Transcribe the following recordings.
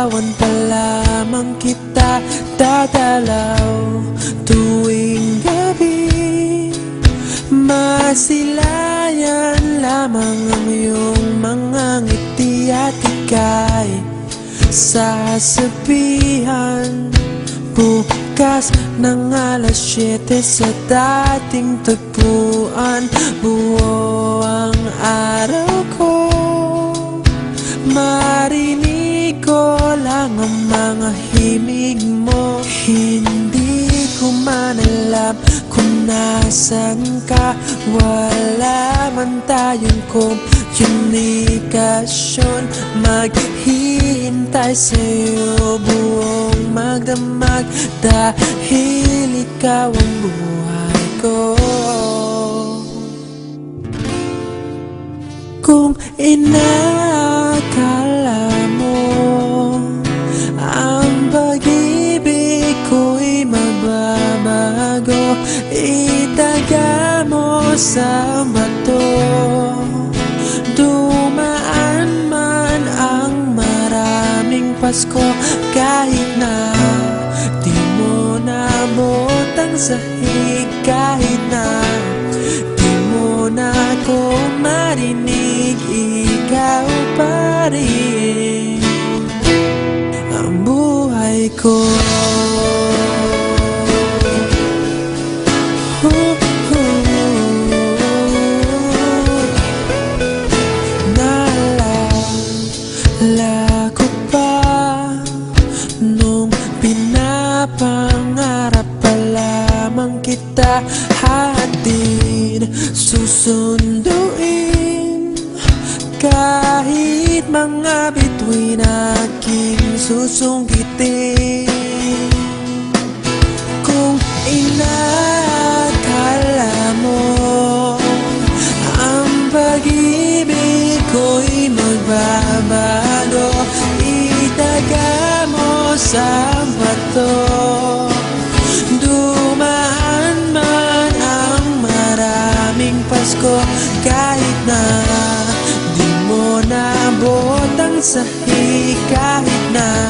liligawan pa lamang kita dadalaw tuwing gabi. Masilayan lamang ang iyong mga ngiti at ika'y sasabihan bukas ng alas 7 sa dating tagpuan. Buo ang araw ko, marinig ko lang ang mga himig mo. Hindi ko man alam kung nasan ka, wala man tayong komunikasyon. Maghihintay sa'yo buong magdamag dahil ikaw ang buhay ko. Kung inakala mo ang pag-ibig ko'y magbabago, itaga mo sa bato. Dumaan man ang maraming Pasko, kahit na di mo nabot ang sahig, kahit na di mo na ako marinig, ikaw pa rin ang buhay ko. Naalala ko pa nung pinapangarap pa lamang kita hatid, susunduin kahit mga bituin aking susungkitin. Kung inakala mo ang pag-ibig ko'y magbabago, itaga mo sa bato. Dumaan man ang maraming Pasko, kahit na di mo nabot ang sahig, kahit na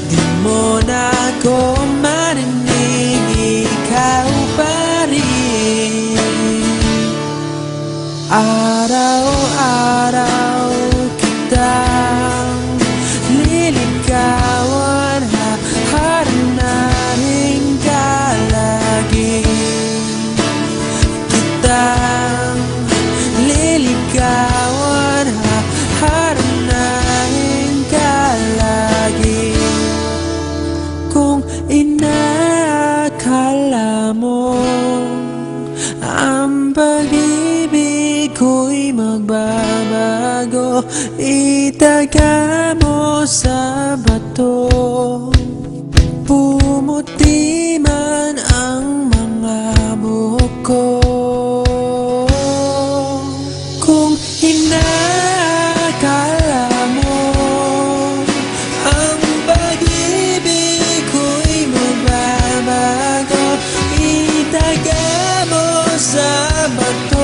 di mo na ako marinig, ikaw pa rin. Araw-araw kitang liligawan, haharanahin ka lagi. Kitang liligawan, haharanahin ka lagi. Kung inakala mo ang pag-ibig ko'y magbabago, itaga mo sa bato. Pumuti man ang mga buhok ko. Kung inakala mo ang pag-ibig ko'y magbabago, itaga mo sa bato.